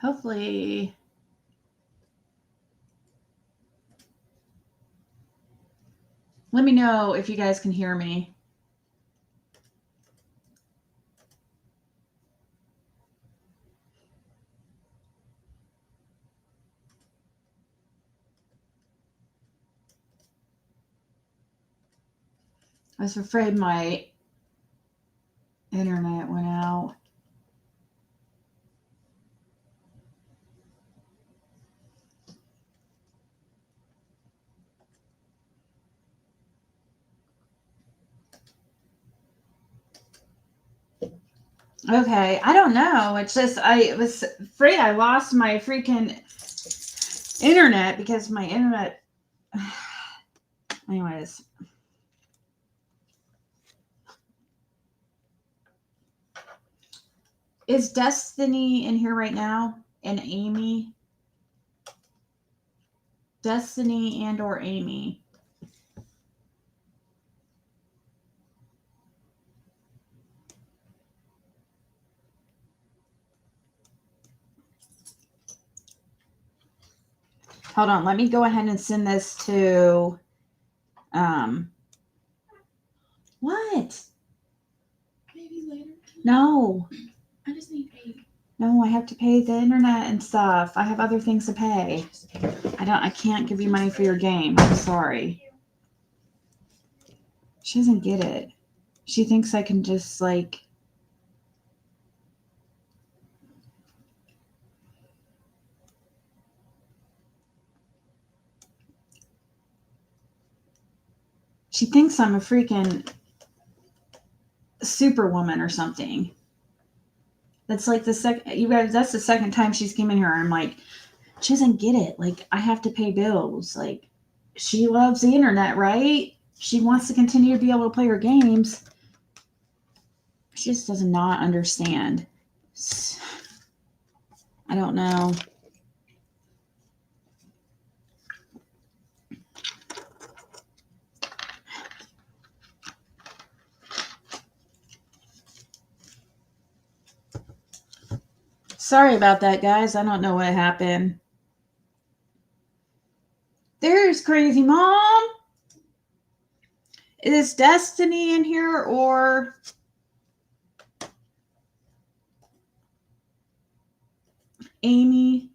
Hopefully. Let me know if you guys can hear me. I was afraid my internet went out. Okay, I don't know. It's just I was afraid I lost my freaking internet because my internet. Anyways. Is Destiny in here right now? And Amy? Destiny and or Amy? Hold on, let me go ahead and send this to what? Maybe later. No. I just need $8. No, I have to pay the internet and stuff. I have other things to pay. I can't give you money for your game. I'm sorry. She doesn't get it. She thinks I can just like she thinks I'm a freaking superwoman or something. That's like the second, you guys, that's the second time she's came in here. I'm like, she doesn't get it. Like, I have to pay bills. Like, she loves the internet, right? She wants to continue to be able to play her games. She just does not understand. I don't know. Sorry about that, guys. I don't know what happened. There's Crazy Mom. Is Destiny in here or Amy?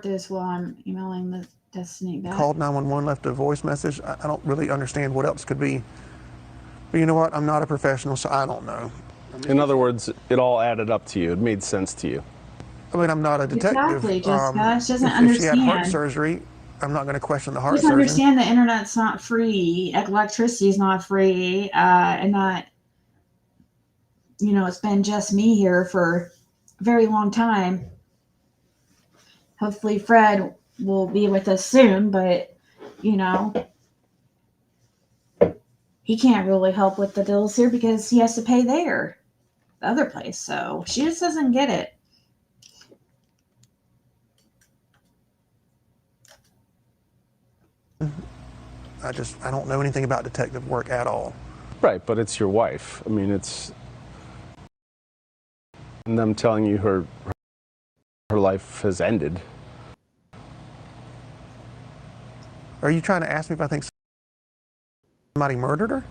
This while I'm emailing the Destiny back. Called 911, left a voice message. I don't really understand what else could be. But you know what? I'm not a professional, so I don't know. In other words, it all added up to you. It made sense to you. I mean, I'm not a detective. Exactly, Jessica. She doesn't if understand. she had heart surgery, I'm not going to question the heart Just surgeon. understand the internet's not free. Electricity is not free. And not, you know, it's been just me here for a very long time. Hopefully Fred will be with us soon, but, you know, he can't really help with the bills here because he has to pay there, the other place. So she just doesn't get it. I don't know anything about detective work at all. Right, but it's your wife. I mean, it's and them telling you her life has ended. Are you trying to ask me if I think somebody murdered her?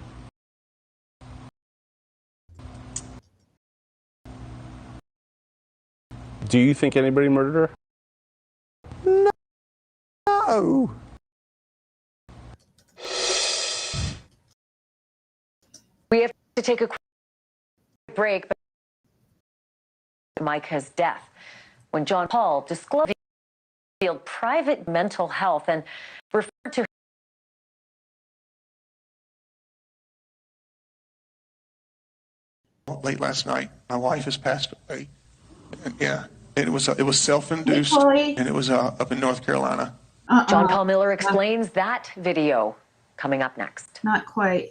Do you think anybody murdered her? No. We have to take a quick break. But Mica's death, when John Paul disclosed private mental health and referred to late last night. My wife has passed away. And yeah, it was self-induced, Hey, and it was up in North Carolina. John Paul Miller explains that video coming up next. Not quite.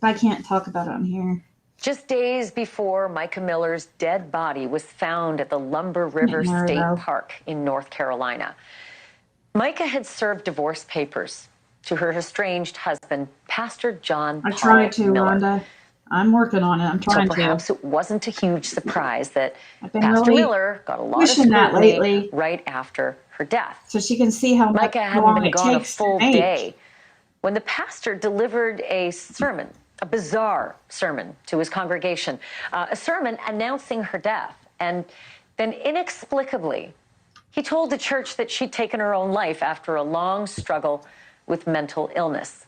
I can't talk about it on here. Just days before Mica Miller's dead body was found at the Lumber River Nightmare, State though. Park in North Carolina, Mica had served divorce papers to her estranged husband, Pastor John I Paul tried to, Miller. Rhonda. I'm working on it. I'm So trying to. perhaps it wasn't a huge surprise that I've been Pastor really Miller got a lot of pushing that scrutiny lately, right after her death. so she can see how Mica hadn't long been it gone a takes to full make. day when the pastor delivered a sermon, a bizarre sermon to his congregation, a sermon announcing her death. And then inexplicably, he told the church that she'd taken her own life after a long struggle with mental illness.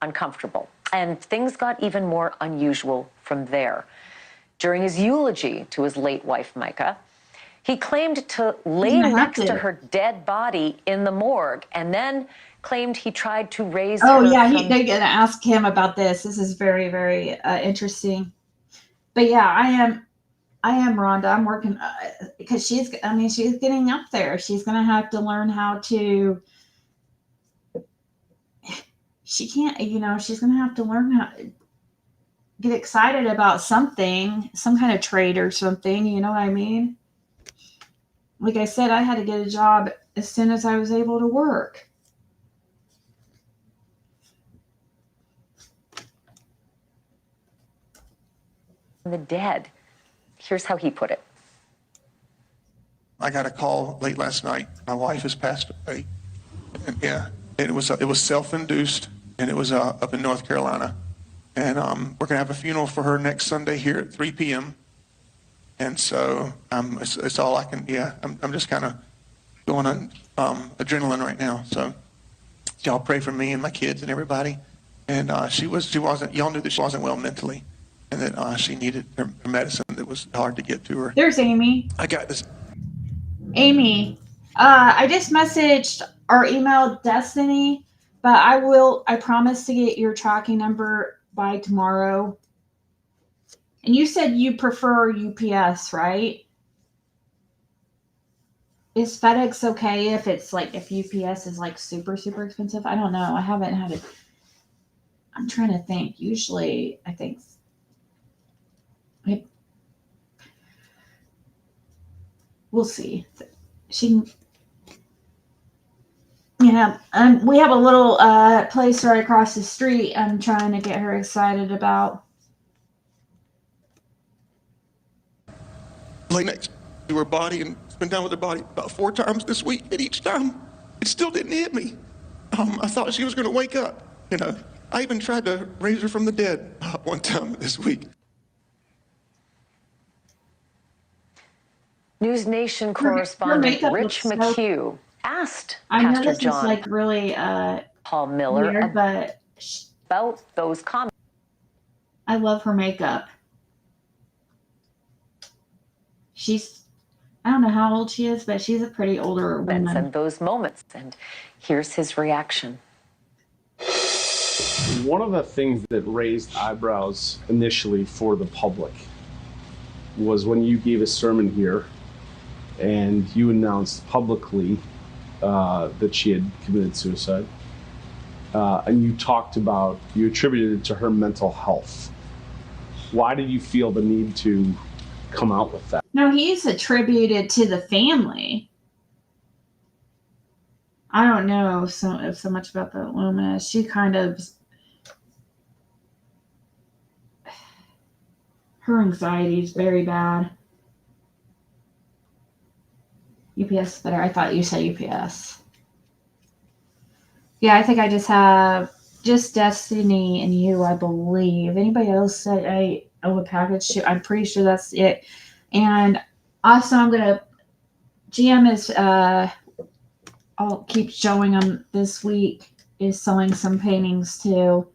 Uncomfortable. And things got even more unusual from there. During his eulogy to his late wife, Mica, he claimed to lay next to her dead body in the morgue and then claimed he tried to raise Oh her yeah, from... they're gonna ask him about this. This is very, very interesting. But yeah, I am Rhonda. I'm working because she's getting up there. She's gonna have to learn how to. She can't, she's gonna have to learn how to get excited about something, some kind of trade or something. You know what I mean? Like I said, I had to get a job as soon as I was able to work. the dead. Here's how he put it. I got a call late last night. My wife has passed away. And yeah, it was self-induced, and it was up in North Carolina. And we're going to have a funeral for her next Sunday here at 3 p.m. And so it's all I can, I'm just kind of going on adrenaline right now. So y'all pray for me and my kids and everybody. And she wasn't, y'all knew that she wasn't well mentally, and that she needed her medicine that was hard to get to her. There's Amy. I got this. Amy, I just messaged or emailed Destiny, but I promise to get your tracking number by tomorrow. And you said you prefer UPS, right? Is FedEx okay if it's like, if UPS is like super, super expensive? I don't know. I haven't had it. I'm trying to think. Usually, I think. We'll see. Yeah, we have a little place right across the street I'm trying to get her excited about. Lay next to her body and spend time with her body about 4 times this week, and each time it still didn't hit me. I thought she was going to wake up. I even tried to raise her from the dead one time this week. News Nation correspondent Rich McHugh asked I know Pastor this John is like really Paul Miller weird, but about those comments. I love her makeup. I don't know how old she is, but she's a pretty older woman. And those moments. And here's his reaction. One of the things that raised eyebrows initially for the public was when you gave a sermon here and you announced publicly that she had committed suicide. And you attributed it to her mental health. Why did you feel the need to come out with that? No, he's attributed to the family. I don't know so much about that woman. She kind of, her anxiety is very bad. UPS is better. I thought you said UPS. Yeah, I think I just have just Destiny and you, I believe. Anybody else said I owe a package to? I'm pretty sure that's it. And also GM is, I'll keep showing them this week, is selling some paintings too.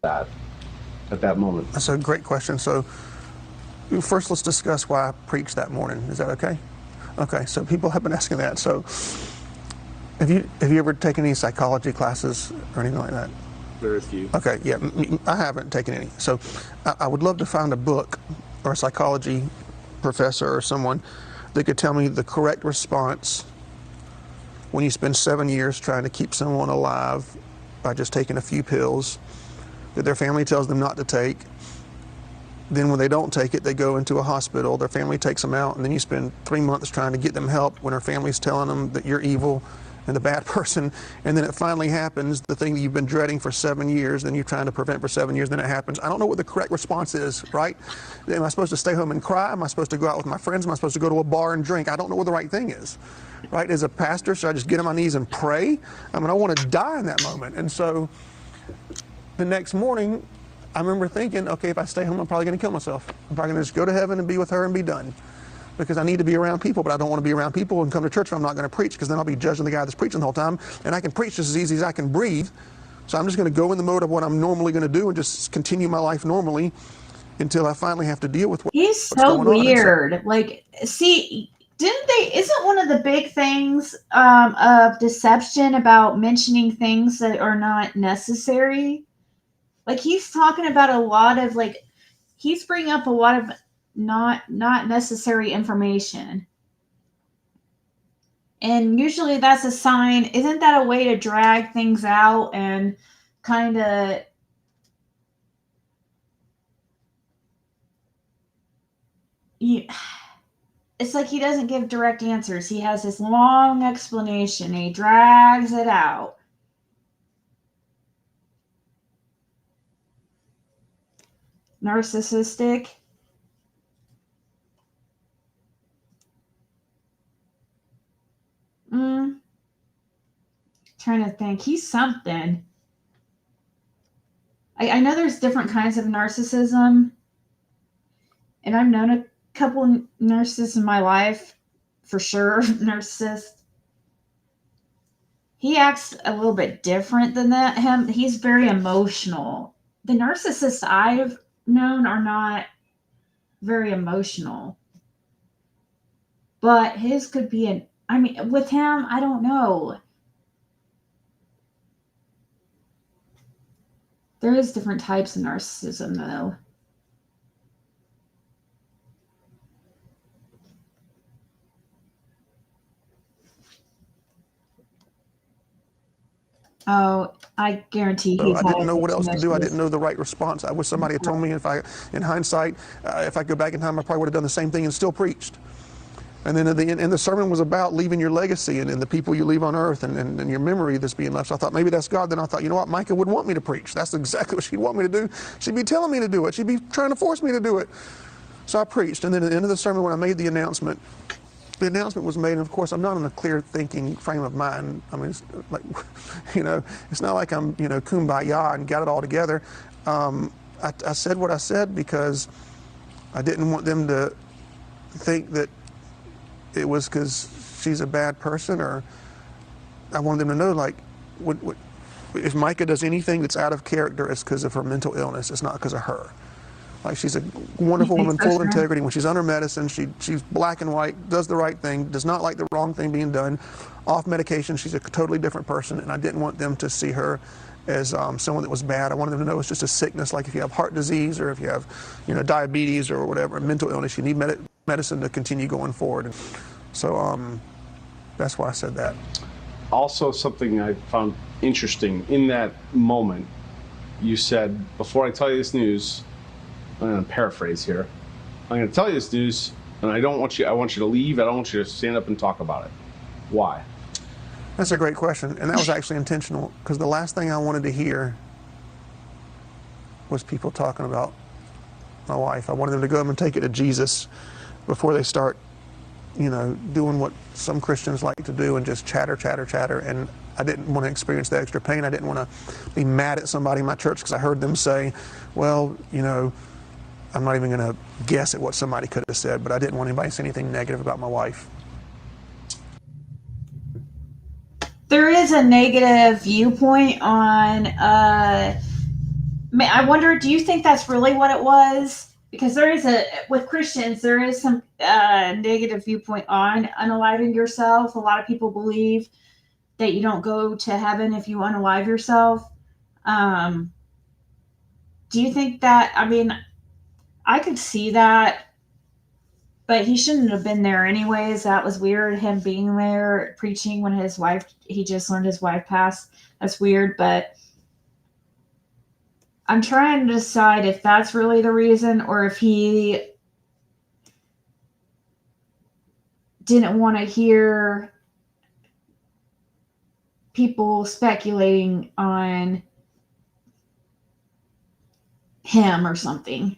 That at that moment. That's a great question. So first let's discuss why I preached that morning. Is that okay? Okay, so people have been asking that. So have you ever taken any psychology classes or anything like that? Very few. Okay, yeah, I haven't taken any. So I would love to find a book or a psychology professor or someone that could tell me the correct response when you spend 7 years trying to keep someone alive by just taking a few pills, that their family tells them not to take. Then when they don't take it, they go into a hospital, their family takes them out, and then you spend 3 months trying to get them help when her family's telling them that you're evil and a bad person. And then it finally happens, the thing that you've been dreading for 7 years, then you're trying to prevent for 7 years, then it happens. I don't know what the correct response is, right? Am I supposed to stay home and cry? Am I supposed to go out with my friends? Am I supposed to go to a bar and drink? I don't know what the right thing is, right? As a pastor, should I just get on my knees and pray? I mean, I want to die in that moment. And so the next morning, I remember thinking, okay, if I stay home, I'm probably going to kill myself. I'm probably going to just go to heaven and be with her and be done. Because I need to be around people, but I don't want to be around people and come to church if I'm not going to preach, because then I'll be judging the guy that's preaching the whole time, and I can preach just as easy as I can breathe. So I'm just going to go in the mode of what I'm normally going to do and just continue my life normally until I finally have to deal with He's what's so going on. weird. Like, see, didn't they? Isn't one of the big things of deception about mentioning things that are not necessary? Like, he's talking about a lot of, like, he's bringing up a lot of not necessary information. And usually that's a sign. Isn't that a way to drag things out and kind of, it's like he doesn't give direct answers. He has this long explanation. He drags it out. Narcissistic. Trying to think. He's something. I know there's different kinds of narcissism. And I've known a couple narcissists in my life. For sure. Narcissist. He acts a little bit different than that. He's very emotional. The narcissists I've known are not very emotional. But his could be with him, I don't know. There is different types of narcissism, though. Oh, I guarantee So he's I had didn't know what else to do. I issues. didn't know the right response. I wish somebody had told me, in hindsight, if I go back in time, I probably would have done the same thing and still preached. And then and the sermon was about leaving your legacy and the people you leave on earth and your memory that's being left. So I thought maybe that's God. Then I thought, you know what, Mica would want me to preach. That's exactly what she'd want me to do. She'd be telling me to do it. She'd be trying to force me to do it. So I preached. And then at the end of the sermon, when I made the announcement was made. And of course, I'm not in a clear thinking frame of mind. I mean, it's like, it's not like I'm, kumbaya and got it all together. I said what I said because I didn't want them to think that it was because she's a bad person, or I wanted them to know, like, if Mica does anything that's out of character, it's because of her mental illness. It's not because of her. Like, she's a wonderful woman, full of integrity. When she's on her medicine, she's black and white, does the right thing, does not like the wrong thing being done. Off medication, she's a totally different person, and I didn't want them to see her as someone that was bad. I wanted them to know it's just a sickness, like if you have heart disease or if you have, diabetes or whatever, mental illness, you need medicine to continue going forward. So that's why I said that. Also, something I found interesting in that moment, you said, before I tell you this news, I'm going to paraphrase here. I'm going to tell you this news, and I want you to leave. I don't want you to stand up and talk about it. Why? That's a great question, and that was actually intentional, because the last thing I wanted to hear was people talking about my wife. I wanted them to go and take it to Jesus before they start, doing what some Christians like to do and just chatter, and I didn't want to experience the extra pain. I didn't want to be mad at somebody in my church because I heard them say, well, I'm not even going to guess at what somebody could have said, but I didn't want anybody to say anything negative about my wife. There is a negative viewpoint on, I wonder, do you think that's really what it was? Because with Christians, there is some negative viewpoint on unaliving yourself. A lot of people believe that you don't go to heaven if you unalive yourself. Do you think that, I could see that, but he shouldn't have been there anyways. That was weird, him being there preaching when he just learned his wife passed. That's weird, but I'm trying to decide if that's really the reason or if he didn't want to hear people speculating on him or something.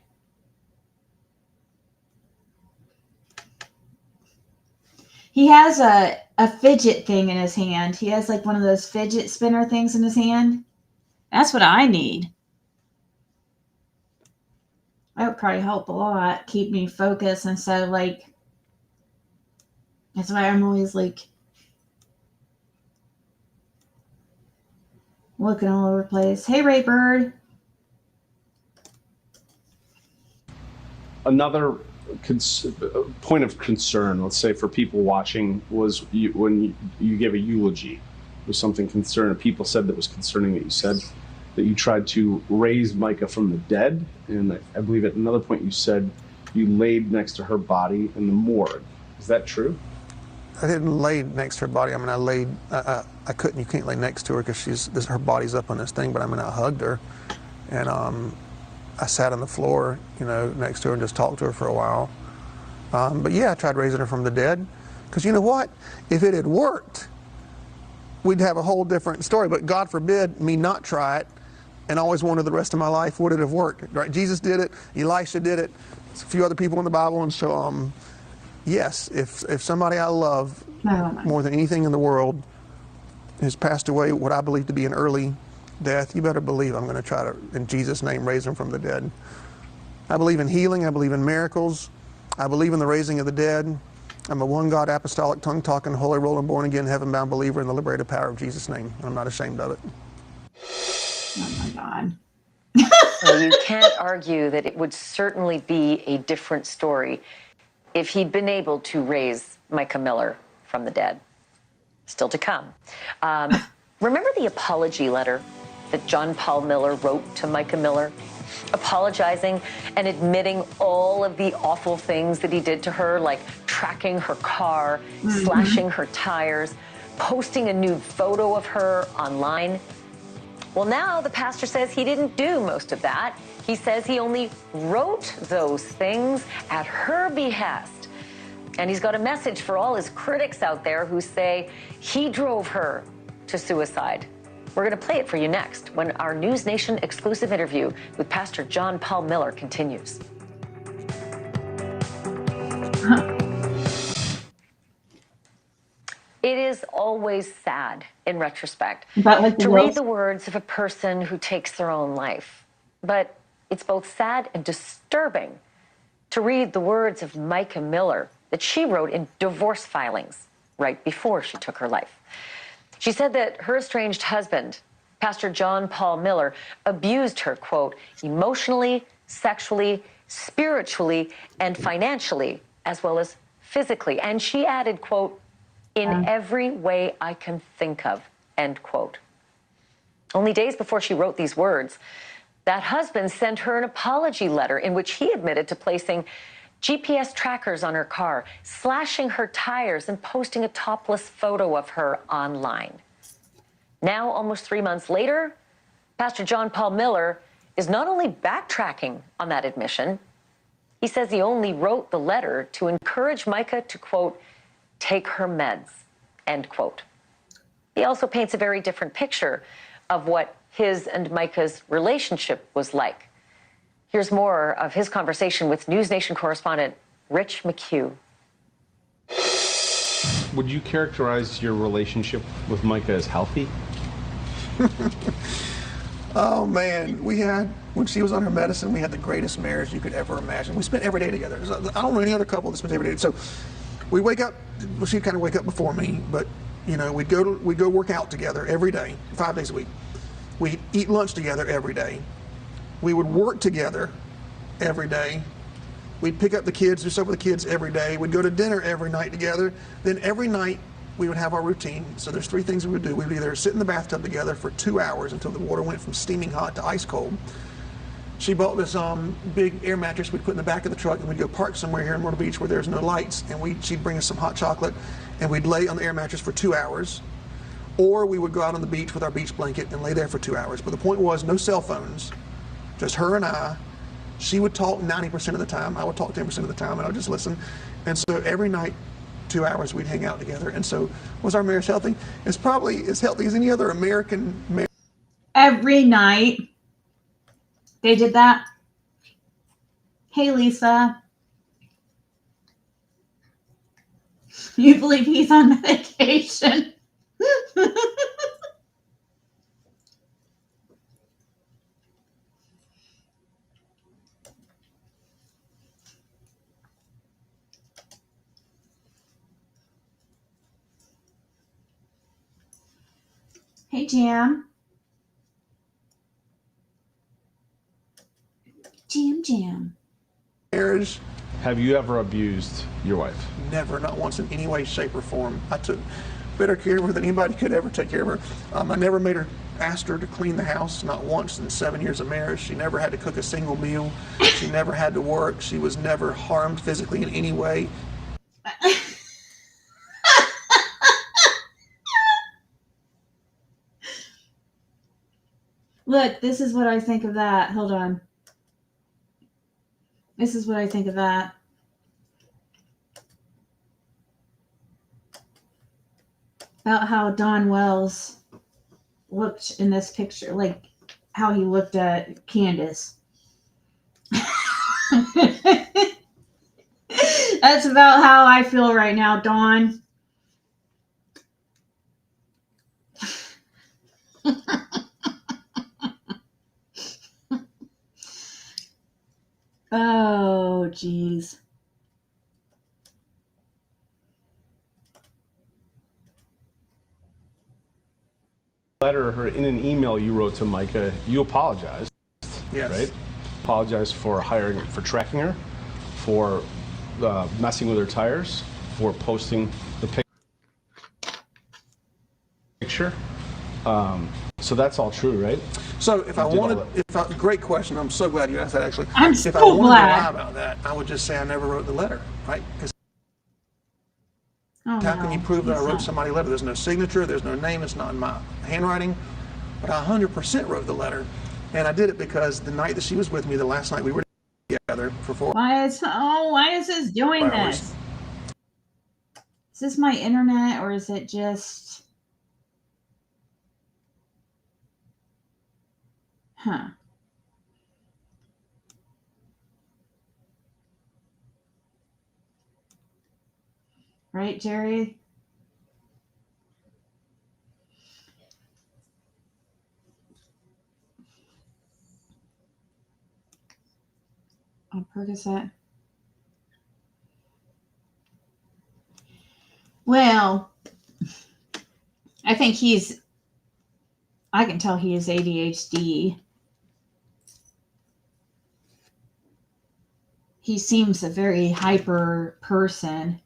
He has a fidget thing in his hand. He has like one of those fidget spinner things in his hand. That's what I need. That would probably help a lot, keep me focused. And so, like, that's why I'm always like looking all over the place. Hey, Ray Bird. Another point of concern, let's say for people watching, was when you gave a eulogy, was something concerning. People said that was concerning that you said that you tried to raise Mica from the dead, and I believe at another point you said you laid next to her body in the morgue. Is that true? I didn't lay next to her body. I mean, I laid. I couldn't. You can't lay next to her because her body's up on this thing. But I mean, I hugged her, and I sat on the floor, next to her and just talked to her for a while. But yeah, I tried raising her from the dead, because you know what? If it had worked, we'd have a whole different story. But God forbid me not try it, and always wonder the rest of my life would it have worked? Right? Jesus did it. Elisha did it. There's a few other people in the Bible, and so yes, if somebody I love more than anything in the world has passed away, what I believe to be an early death, you better believe I'm going to try to, in Jesus' name, raise them from the dead. I believe in healing. I believe in miracles. I believe in the raising of the dead. I'm a one God, apostolic, tongue-talking, holy, rolling, born-again, heaven-bound believer in the liberated power of Jesus' name. I'm not ashamed of it. Oh, my God. Well, you can't argue that it would certainly be a different story if he'd been able to raise Mica Miller from the dead. Still to come. Remember the apology letter that John Paul Miller wrote to Mica Miller, apologizing and admitting all of the awful things that he did to her, like tracking her car, slashing her tires, posting a nude photo of her online? Well, now the pastor says he didn't do most of that. He says he only wrote those things at her behest. And he's got a message for all his critics out there who say he drove her to suicide. We're going to play it for you next when our News Nation exclusive interview with Pastor John Paul Miller continues. It is always sad, in retrospect, to read the words of a person who takes their own life. But it's both sad and disturbing to read the words of Mica Miller that she wrote in divorce filings right before she took her life. She said that her estranged husband, Pastor John Paul Miller, abused her, quote, emotionally, sexually, spiritually, and financially, as well as physically. And she added, quote, in every way I can think of, end quote. Only days before she wrote these words, that husband sent her an apology letter in which he admitted to placing GPS trackers on her car, slashing her tires, and posting a topless photo of her online. Now, almost 3 months later, Pastor John Paul Miller is not only backtracking on that admission, he says he only wrote the letter to encourage Mica to, quote, take her meds, end quote. He also paints a very different picture of what his and Mica's relationship was like. Here's more of his conversation with News Nation correspondent Rich McHugh. Would you characterize your relationship with Mica as healthy? Oh man, when she was on her medicine, we had the greatest marriage you could ever imagine. We spent every day together. I don't know any other couple that spends every day. So we wake up, well, she'd kind of wake up before me, but we'd go work out together every day, 5 days a week. We'd eat lunch together every day. We would work together every day. We'd pick up the kids, do stuff with the kids every day. We'd go to dinner every night together. Then every night we would have our routine. So there's 3 things we would do. We would either sit in the bathtub together for 2 hours until the water went from steaming hot to ice cold. She bought this big air mattress we'd put in the back of the truck, and we'd go park somewhere here in Myrtle Beach where there's no lights, and she'd bring us some hot chocolate, and we'd lay on the air mattress for 2 hours. Or we would go out on the beach with our beach blanket and lay there for 2 hours. But the point was, no cell phones, just her and I. She would talk 90% of the time. I would talk 10% of the time, and I would just listen. And so every night, 2 hours, we'd hang out together. And so was our marriage healthy? It's probably as healthy as any other American marriage. Every night they did that. Hey, Lisa. You believe he's on medication? Hey, Jam. Jam. Marriage. Have you ever abused your wife? Never, not once in any way, shape, or form. I took better care of her than anybody could ever take care of her. I never asked her to clean the house, not once in 7 years of marriage. She never had to cook a single meal. She never had to work. She was never harmed physically in any way. Look, this is what I think of that. Hold on. This is what I think of that. About how Don Wells looked in this picture, like how he looked at Candace. That's about how I feel right now, Dawn. Oh, geez. Letter or in an email you wrote to Mica, you apologized. Yes. Right? Apologized for tracking her, for messing with her tires, for posting the picture. So that's all true, right? So if I wanted, great question. I'm so glad you asked that. Actually, I'm if so I wanted glad. to lie about that, I would just say I never wrote the letter, right? Because how can you prove that I wrote somebody's letter? There's no signature. There's no name. It's not in my handwriting. But I 100% wrote the letter, and I did it because the night that she was with me, the last night we were together for 4 Why is this doing hours. this? Is this my internet or is it just? Huh. Right, Jerry? On Percocet. Well, I think I can tell he is ADHD. He seems a very hyper person.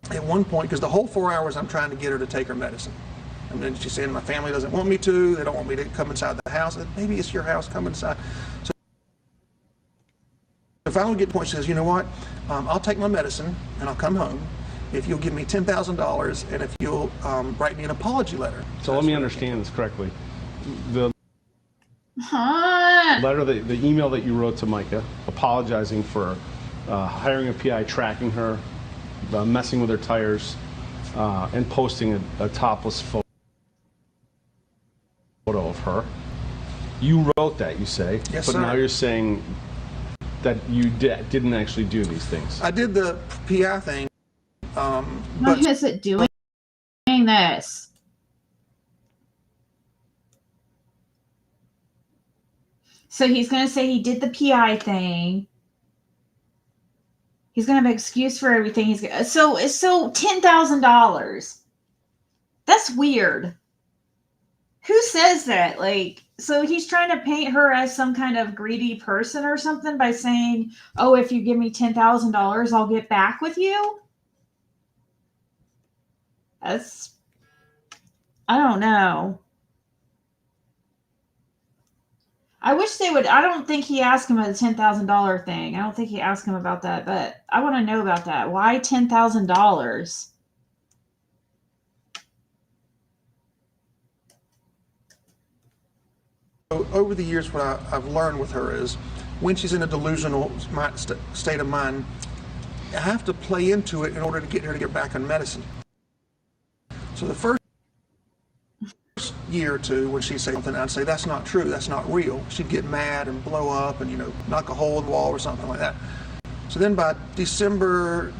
At one point, because the whole 4 hours I'm trying to get her to take her medicine. And then she's saying, my family doesn't want me to. They don't want me to come inside the house. Maybe it's your house, come inside. So finally get to the point, she says, you know what? I'll take my medicine and I'll come home if you'll give me $10,000 and if you'll write me an apology letter. So let me understand this correctly. The Huh? letter, the email that you wrote to Mica, apologizing for hiring a PI, tracking her, messing with her tires, and posting a topless photo of her. You wrote that, you say, Yes, but sir. now you're saying that you didn't actually do these things. I did the PI thing, Why but is it doing this? So he's going to say he did the PI thing. He's going to have an excuse for everything. So $10,000. That's weird. Who says that? Like, so he's trying to paint her as some kind of greedy person or something by saying, "Oh, if you give me $10,000, I'll get back with you." I don't know. I wish they would. I don't think he asked him a $10,000 thing. I don't think he asked him about that, but I want to know about that. Why $10,000? over the years, what I've learned with her is when she's in a delusional state of mind, I have to play into it in order to get her to get back on medicine. So the first year or two, when she'd say something, I'd say, that's not true, that's not real. She'd get mad and blow up and, knock a hole in the wall or something like that. So then by December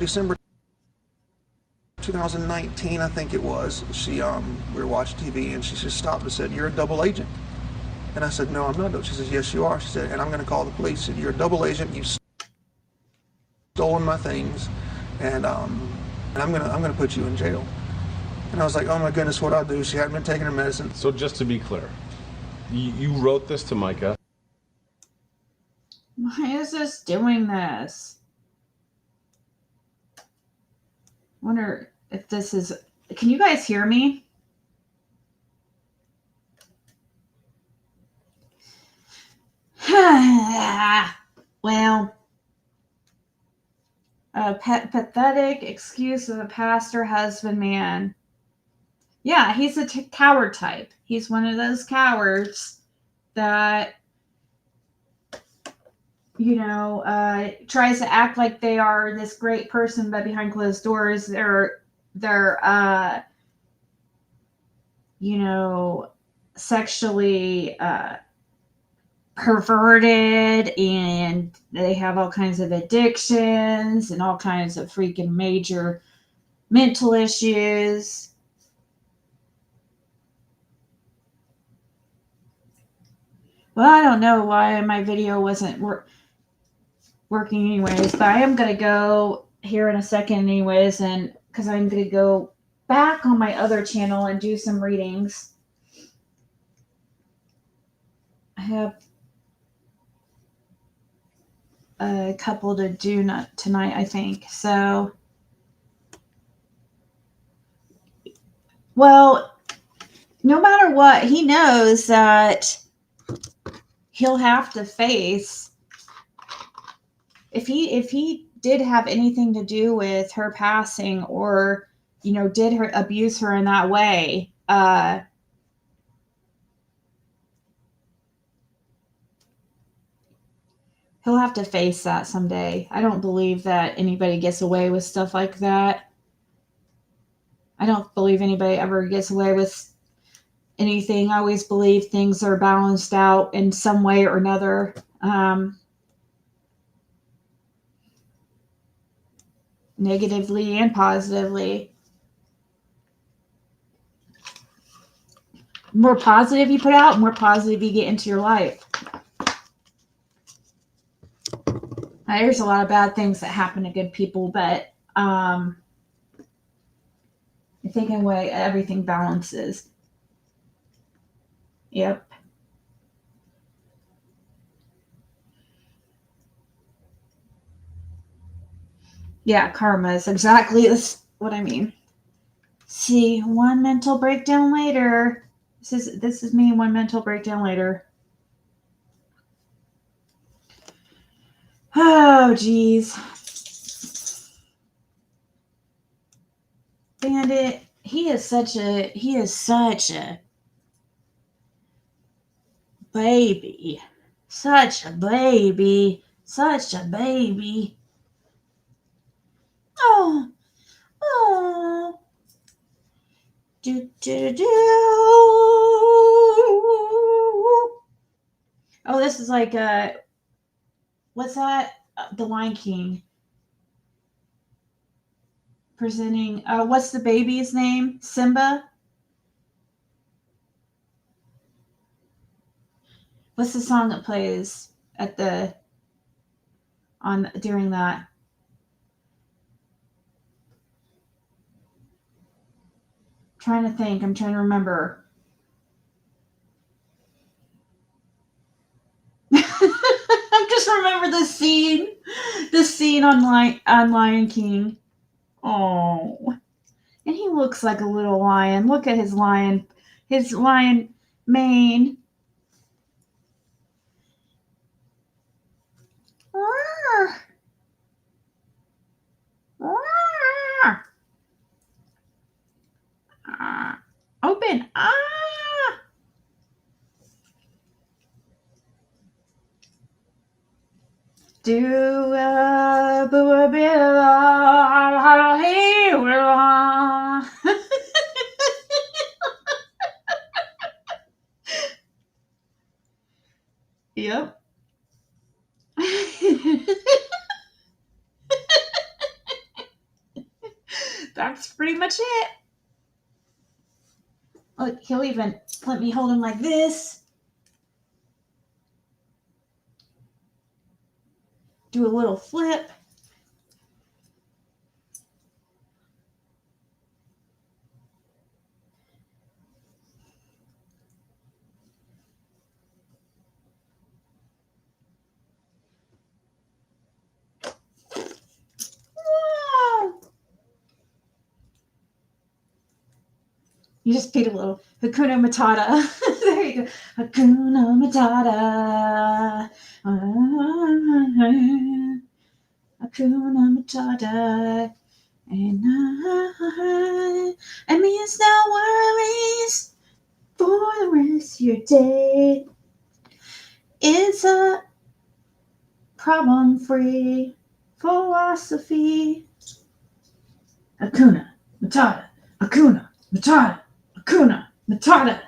2019, I think it was, we were watching TV and she just stopped and said, "You're a double agent." And I said, "No, I'm not." She says, "Yes, you are." She said, "And I'm going to call the police." She said, "You're a double agent. You've stolen my things, and I'm going to put you in jail." And I was like, "Oh my goodness, what I'll do?" She hadn't been taking her medicine. So just to be clear, you wrote this to Mica. Why is this doing this? Wonder if this is. Can you guys hear me? Well, a pathetic excuse of a pastor husbandman. Yeah, he's a coward type. He's one of those cowards that, tries to act like they are this great person, but behind closed doors, they're sexually perverted, and they have all kinds of addictions and all kinds of freaking major mental issues. Well, I don't know why my video wasn't working anyways, but I am going to go here in a second anyways, and because I'm going to go back on my other channel and do some readings. I have a couple to do tonight, I think. So, well, no matter what, he knows that he'll have to face, if he did have anything to do with her passing, or did her abuse her in that way, he'll have to face that someday. I don't believe that anybody gets away with stuff like that. I don't believe anybody ever gets away with anything. I always believe things are balanced out in some way or another. Negatively and positively. More positive you put out, more positive you get into your life. Now, there's a lot of bad things that happen to good people, but I think in a way everything balances. Yep. Yeah, karma is exactly what I mean. See, one mental breakdown later. This is me, one mental breakdown later. Oh, geez. Bandit, he is such a baby. Such a baby. Such a baby. Oh. Oh. Do, do, do. Oh, this is like what's that? The Lion King. Presenting, what's the baby's name? Simba? What's the song that plays during that? I'm trying to remember. I just remember the scene on Lion King. Oh, and he looks like a little lion. Look at his lion mane. Open. Do Yep. That's pretty much it. Look, he'll even let me hold him like this. Do a little flip. Whoa. You just beat a little Hakuna Matata. There you go. Hakuna Matata. Hakuna Matata. And means no worries for the rest of your day. It's a problem-free philosophy. Hakuna Matata. Hakuna Matata. Hakuna Matata.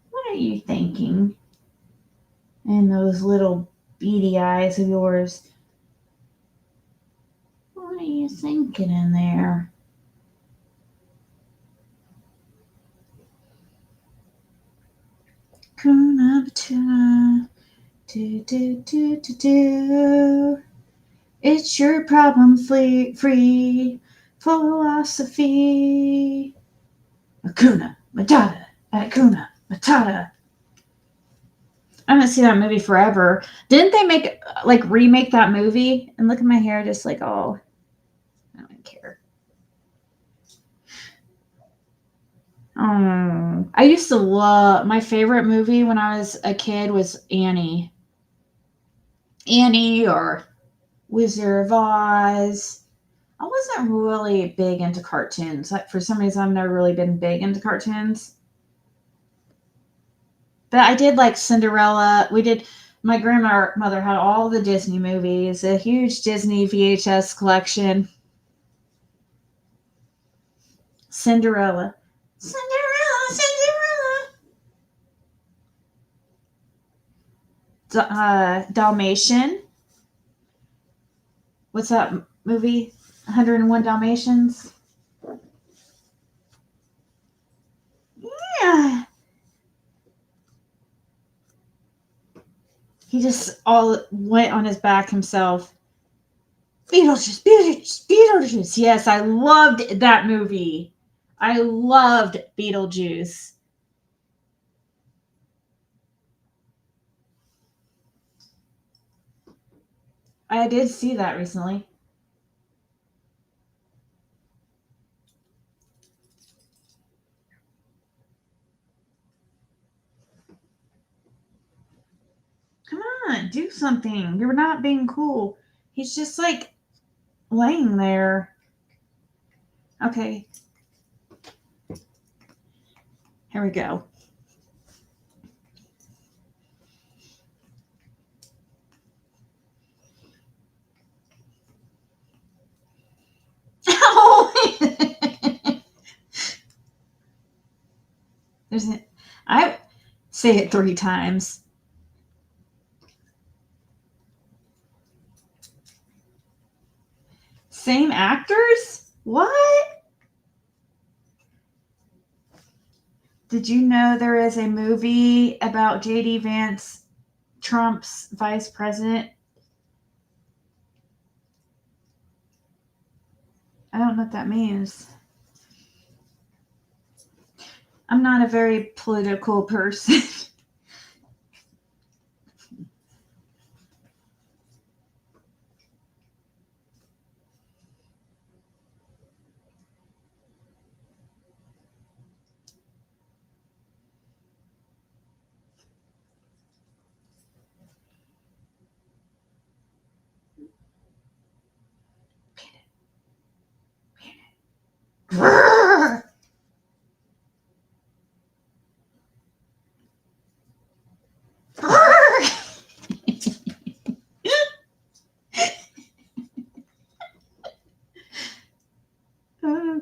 What are you thinking? And those little beady eyes of yours. What are you thinking in there? Hakuna Matata. Do, do, do, do, do. It's your problem-free philosophy. Hakuna Matata. Hakuna Matata. I haven't seen that movie forever. Didn't they remake that movie? And look at my hair, just like, oh, I don't care. Oh, I used to love, my favorite movie when I was a kid was Annie. Annie or Wizard of Oz. I wasn't really big into cartoons. For some reason, I've never really been big into cartoons. But I did like Cinderella. My grandmother had all the Disney movies, a huge Disney VHS collection. Cinderella. Cinderella, Cinderella. Dalmatian. What's that movie? 101 Dalmatians. Yeah. He just all went on his back himself. Beetlejuice, Beetlejuice, Beetlejuice. Yes, I loved that movie. I loved Beetlejuice. I did see that recently. Come on, do something. You're not being cool. He's just like laying there. Okay. Here we go. I say it 3 times. Same actors? What? Did you know there is a movie about J.D. Vance, Trump's vice president? I don't know what that means. I'm not a very political person.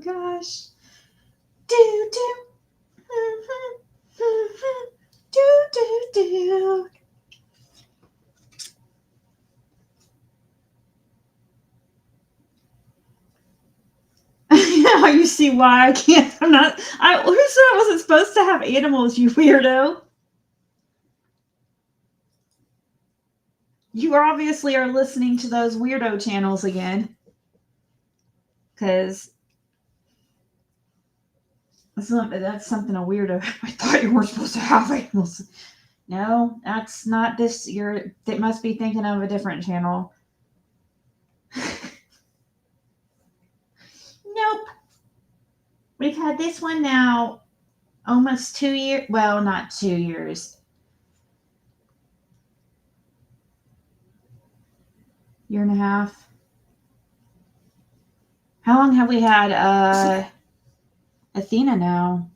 gosh. Do do. Do do do. Now you see why I can't. Who said I wasn't supposed to have animals, you weirdo? You obviously are listening to those weirdo channels again. Because that's something a weirdo. I thought you weren't supposed to have animals. No, that's not this. They must be thinking of a different channel. Nope. We've had this one now almost 2 years. Well, not 2 years. Year and a half. How long have we had Athena now?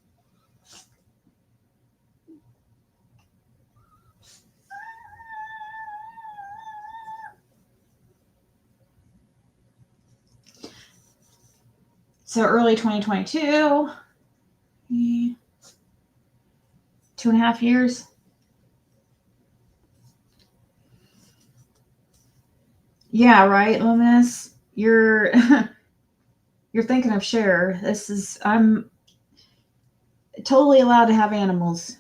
So early 2022. 2.5 years. Yeah, right, Luminous. You're thinking of Cher. I'm totally allowed to have animals.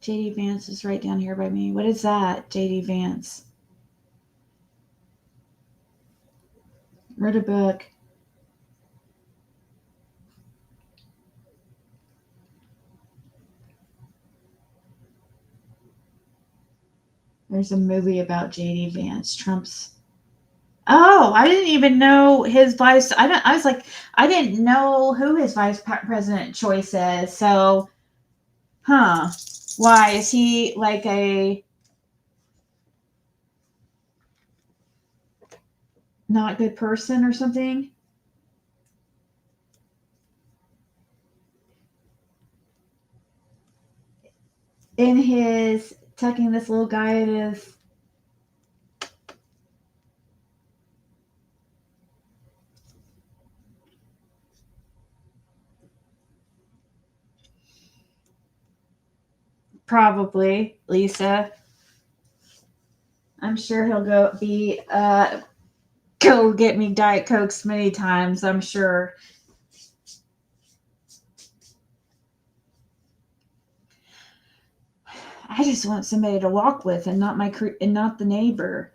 JD Vance is right down here by me. What is that, JD Vance? Read a book. There's a movie about JD Vance. Trump's. Oh, I didn't even know his vice. I was like, I didn't know who his vice president choice is. So, huh? Why is he like a not good person or something? In his tucking this little guy in his. Probably, Lisa. I'm sure he'll go get me Diet Cokes many times, I'm sure. I just want somebody to walk with and not the neighbor.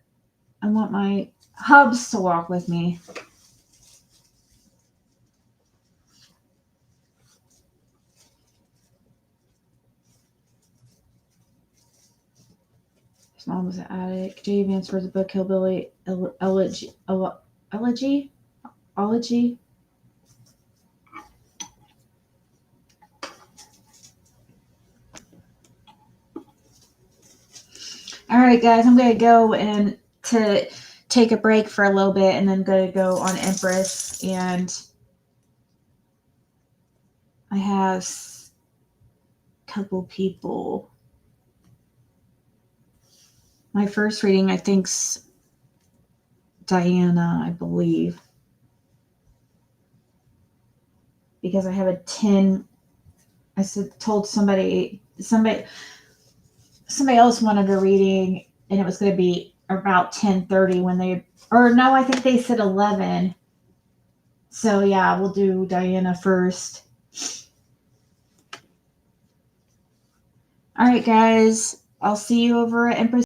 I want my hubs to walk with me. His mom was an addict. J. Vance wrote the book Hillbilly Elegy. Ology. All right, guys, I'm going to go and to take a break for a little bit and then going to go on Empress. And I have a couple people. My first reading, I think's Diana, I believe. Because I have a 10. I told somebody else wanted a reading, and it was going to be about 10:30 when I think they said 11. So yeah, we'll do Diana first. All right, guys, I'll see you over at Empress.